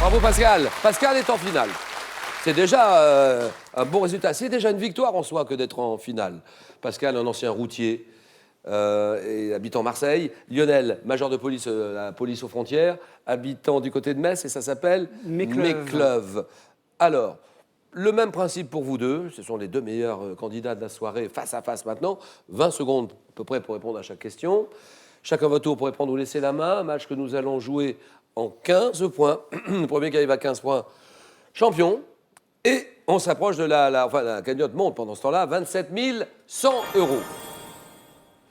Bravo Pascal. Pascal est en finale. C'est déjà un bon résultat. C'est déjà une victoire en soi que d'être en finale. Pascal, un ancien routier et habitant Marseille. Lionel, major de police, la police aux frontières, habitant du côté de Metz, et ça s'appelle Mécleuve. Alors, le même principe pour vous deux. Ce sont les deux meilleurs candidats de la soirée face à face maintenant. 20 secondes à peu près pour répondre à chaque question. Chacun votre tour pour répondre ou laisser la main. Un match que nous allons jouer en 15 points. Le premier qui arrive à 15 points, champion. Et on s'approche de la cagnotte monte pendant ce temps-là, 27 100 €.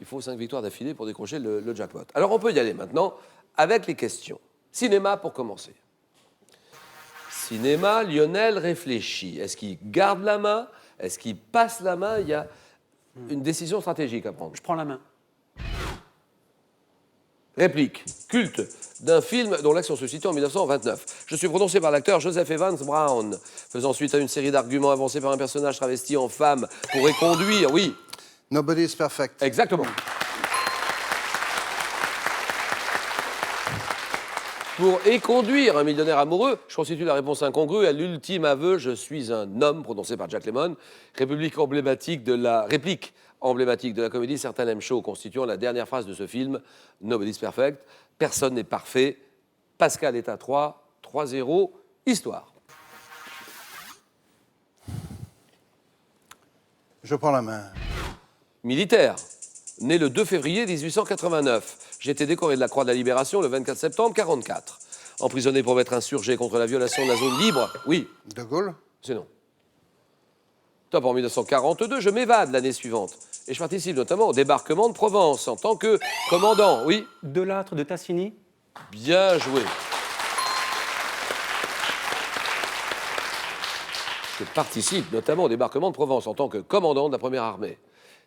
Il faut 5 victoires d'affilée pour décrocher le jackpot. Alors on peut y aller maintenant avec les questions. Cinéma pour commencer. Cinéma, Lionel réfléchit. Est-ce qu'il garde la main? Est-ce qu'il passe la main? Il y a une décision stratégique à prendre. Je prends la main. Réplique culte d'un film dont l'action se situe en 1929. Je suis prononcé par l'acteur Joseph Evans Brown, faisant suite à une série d'arguments avancés par un personnage travesti en femme pour éconduire, oui. Nobody's perfect. Exactement. Pour éconduire un millionnaire amoureux, je constitue la réponse incongrue à l'ultime aveu « Je suis un homme » prononcé par Jack Lemmon, réplique emblématique de la comédie Certains l'aiment chaud, constituant la dernière phrase de ce film « Nobody's perfect ». Personne n'est parfait. Pascal est à 3-0, histoire. Je prends la main. Militaire, né le 2 février 1889. J'ai été décoré de la Croix de la Libération le 24 septembre 1944. Emprisonné pour m'être insurgé contre la violation de la zone libre. Oui. De Gaulle. C'est non. Top, en 1942, je m'évade l'année suivante. Et je participe notamment au débarquement de Provence en tant que commandant. Oui. Delattre de Tassigny. Bien joué. Je participe notamment au débarquement de Provence en tant que commandant de la première armée.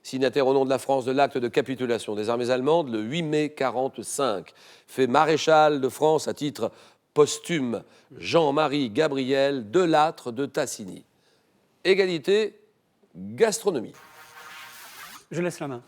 Signataire au nom de la France de l'acte de capitulation des armées allemandes le 8 mai 1945. Fait maréchal de France à titre posthume. Jean-Marie Gabriel Delattre de Tassigny. Égalité, gastronomie. Je laisse la main.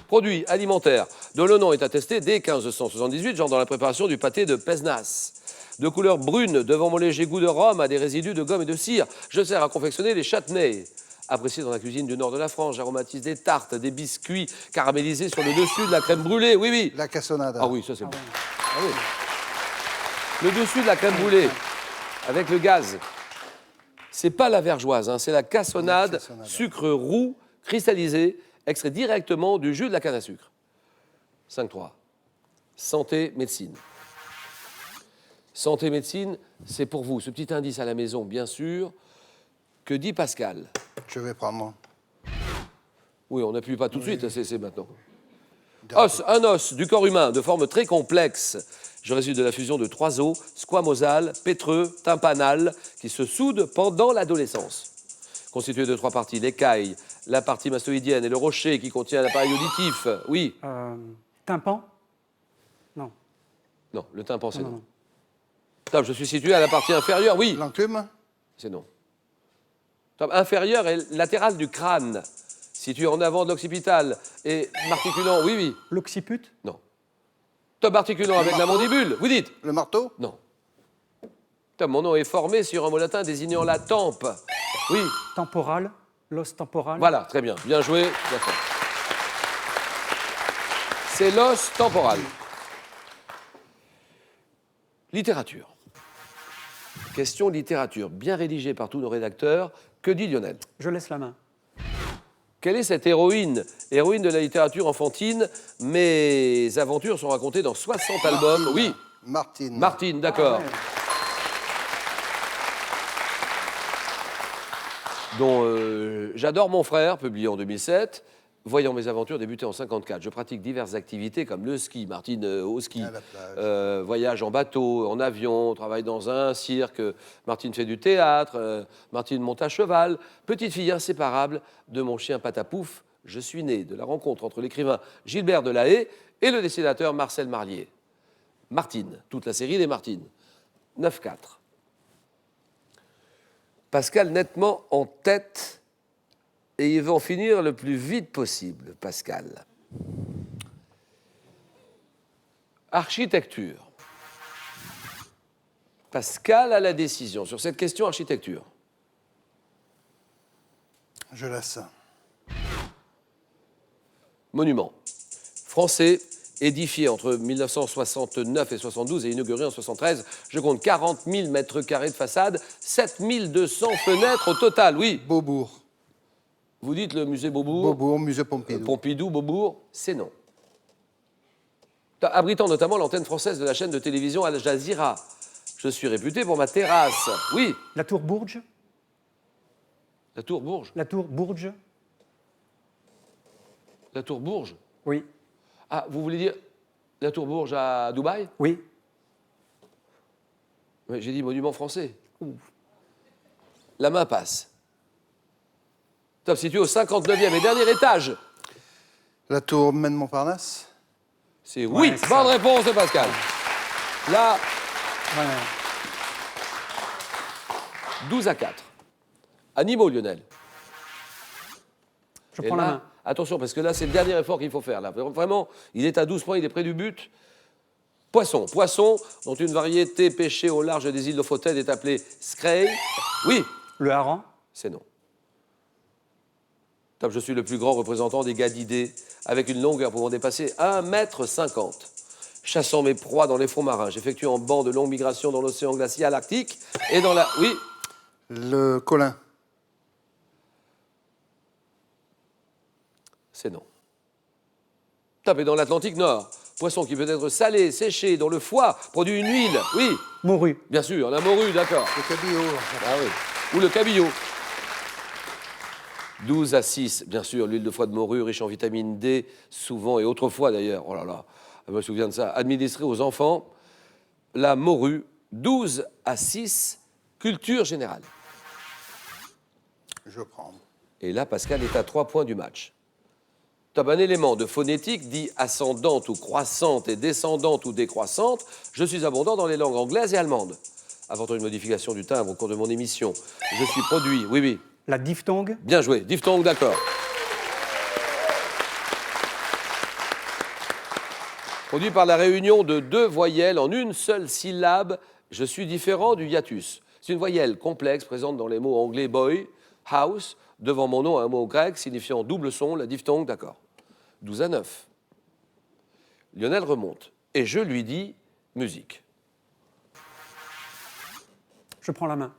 Produit alimentaire dont le nom est attesté dès 1578, genre dans la préparation du pâté de Pesnas. De couleur brune, devant mon léger goût de rhum, à des résidus de gomme et de cire, je sers à confectionner les châtenets. Apprécié dans la cuisine du nord de la France, j'aromatise des tartes, des biscuits caramélisés sur le dessus de la crème brûlée. Oui, oui. La cassonade. Ah oui, ça c'est bon. Ah oui. Le dessus de la crème brûlée, avec le gaz. C'est pas la vergeoise, hein, c'est la cassonade, sucre roux, cristallisé, extrait directement du jus de la canne à sucre. 5-3. Santé, médecine. Santé, médecine, c'est pour vous. Ce petit indice à la maison, bien sûr. Que dit Pascal? Je vais prendre. Oui, on n'appuie pas tout de suite, c'est maintenant. Os, un os du corps humain de forme très complexe. Je résulte de la fusion de 3 os, squamosal, pétreux, tympanal, qui se soudent pendant l'adolescence. Constitué de 3 parties, l'écaille, la partie mastoïdienne et le rocher qui contient l'appareil auditif. Oui. Tympan. Non. Non, le tympan, c'est non. Top, je suis situé à la partie inférieure, oui. L'enclume. C'est non. Top, inférieure et latérale du crâne, situé en avant de l'occipital et m'articulant, oui, oui. L'occiput. Non. Top, articulant avec la mandibule, vous dites. Le marteau. Non. Top, mon nom est formé sur un mot latin désignant la tempe. Oui. Temporal. L'os temporal. Voilà, très bien. Bien joué. Bien fait. C'est l'os temporal. Littérature. Question littérature, bien rédigée par tous nos rédacteurs. Que dit Lionel? Je laisse la main. Quelle est cette héroïne? Héroïne de la littérature enfantine. Mes aventures sont racontées dans 60 albums. Oui. Martine. Martine, d'accord. Ah ouais. Dont J'adore mon frère, publié en 2007. Voyant mes aventures débuter en 1954. Je pratique diverses activités comme le ski, Martine au ski, À la plage. voyage en bateau, en avion, travaille dans un cirque, Martine fait du théâtre, Martine monte à cheval. Petite fille inséparable de mon chien Patapouf, je suis né de la rencontre entre l'écrivain Gilbert Delahaye et le dessinateur Marcel Marlier. Martine, toute la série des Martines. 9-4. Pascal nettement en tête. Et il veut en finir le plus vite possible, Pascal. Architecture. Pascal a la décision sur cette question architecture. Je laisse. Monument français, édifié entre 1969 et 72 et inauguré en 73. Je compte 40 000 mètres carrés de façade, 7 200 fenêtres au total. Oui, Beaubourg. vous dites le musée Beaubourg. Beaubourg, musée Pompidou. Pompidou, Beaubourg, c'est non. Abritant notamment l'antenne française de la chaîne de télévision Al Jazeera. Je suis réputé pour ma terrasse. Oui, La tour Bourges. la tour Bourges. La tour Bourges. La tour Bourges. Oui. Ah, vous voulez dire la tour Bourges à Dubaï? Oui. Ouais, j'ai dit monument français. La main passe. Top, situé au 59e et dernier étage. La tour Maine-Montparnasse. C'est oui. Ouais, c'est Bonne ça. réponse de Pascal. Là, Ouais. 12 à 4. Animaux, Lionel. Je Et prends là, la main. attention, parce que là, c'est le dernier effort qu'il faut faire. Là. Vraiment, il est à 12 points, il est près du but. Poisson. Poisson, dont une variété pêchée au large des îles Lofoten est appelée scray. Oui, Le hareng. c'est non. Top, je suis le plus grand représentant des gadidés, avec une longueur pouvant dépasser 1,50 m. Chassant mes proies dans les fonds marins, j'effectue en banc de longues migrations dans l'océan glacial arctique et dans la... Oui, Le Colin. c'est non. Top, et dans l'Atlantique Nord, poisson qui peut être salé, séché, dont le foie produit une huile. Oui, Morue. bien sûr, la morue, d'accord. Le Cabillaud. Ah oui. Ou le cabillaud. 12 à 6, bien sûr, l'huile de foie de morue, riche en vitamine D, souvent, et autrefois d'ailleurs, oh là là, je me souviens de ça, administrée aux enfants, la morue, 12 à 6, culture générale. Je prends. Et là, Pascal est à 3 points du match. Top, un élément de phonétique dit ascendante ou croissante et descendante ou décroissante. Je suis abondant dans les langues anglaises et allemandes. Apportant une modification du timbre au cours de mon émission. Je suis produit, oui, oui. La diphtongue. Bien joué. Diphtongue, d'accord. Produit par la réunion de deux voyelles en une seule syllabe, je suis différent du hiatus. C'est une voyelle complexe présente dans les mots anglais boy, house, devant mon nom un mot grec signifiant double son, la diphtongue, d'accord. 12 à 9. Lionel remonte et je lui dis musique. Je prends la main.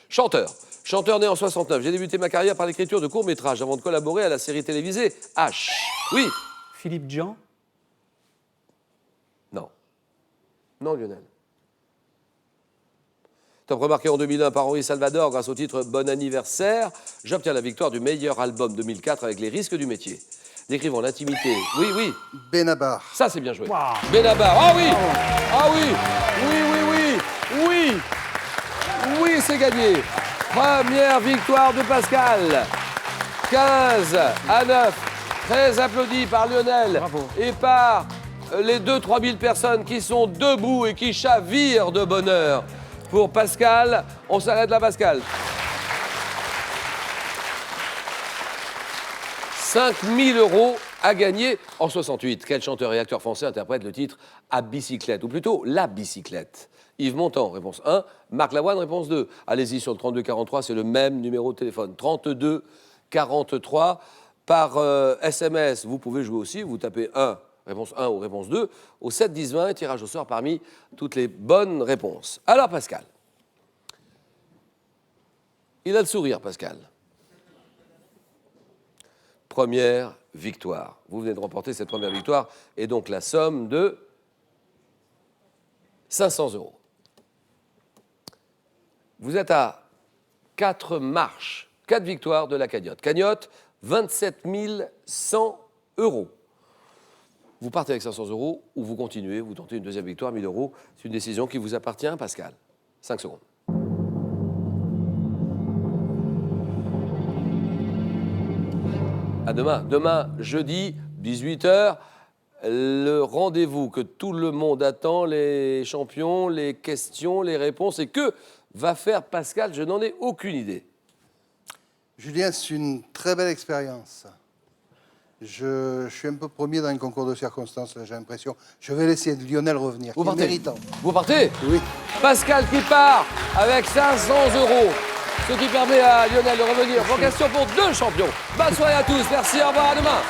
Chanteur. Chanteur né en 69. J'ai débuté ma carrière par l'écriture de courts-métrages avant de collaborer à la série télévisée H. Oui. Philippe Jean. Non. Non, Lionel. Top remarqué en 2001 par Henri Salvador grâce au titre Bon anniversaire, j'obtiens la victoire du meilleur album 2004 avec Les risques du métier. Décrivant l'intimité. Oui, oui. Benabar. Ça, c'est bien joué. Wow. Benabar. Ah oui. Ah oui. Oui, oui, oui. Oui. Oui, c'est gagné. Première victoire de Pascal. 15 à 9. Très applaudi par Lionel. Bravo. Et par les 2-3 000 personnes qui sont debout et qui chavirent de bonheur. Pour Pascal, on s'arrête là, Pascal. 5 000 € à gagner en 68. Quel chanteur et acteur français interprète le titre À bicyclette, ou plutôt La bicyclette? Yves Montand, réponse 1. Marc Lavoine, réponse 2. Allez-y sur le 32 43, c'est le même numéro de téléphone. 32 43. Par SMS, vous pouvez jouer aussi. Vous tapez 1, réponse 1 ou réponse 2. Au 7 10 20, tirage au sort parmi toutes les bonnes réponses. Alors, Pascal. Il a le sourire, Pascal. Première victoire. Vous venez de remporter cette première victoire et donc la somme de 500 €. Vous êtes à 4 marches, 4 victoires de la cagnotte. Cagnotte, 27 100 €. Vous partez avec 500 € ou vous continuez, vous tentez une deuxième victoire, 1000 €. C'est une décision qui vous appartient, Pascal. 5 secondes. À demain. Demain, jeudi, 18h, le rendez-vous que tout le monde attend, les champions, les questions, les réponses. Et que va faire Pascal? Je n'en ai aucune idée. Julien, c'est une très belle expérience. Je suis un peu premier dans un concours de circonstances, là, j'ai l'impression. Je vais laisser Lionel revenir, Vous qui est partez. méritant. Vous partez? Oui. Pascal qui part avec 500 €. Ce qui permet à Lionel de revenir. Vocation pour 2 champions. Bonne soirée à tous. Merci, au revoir, à demain.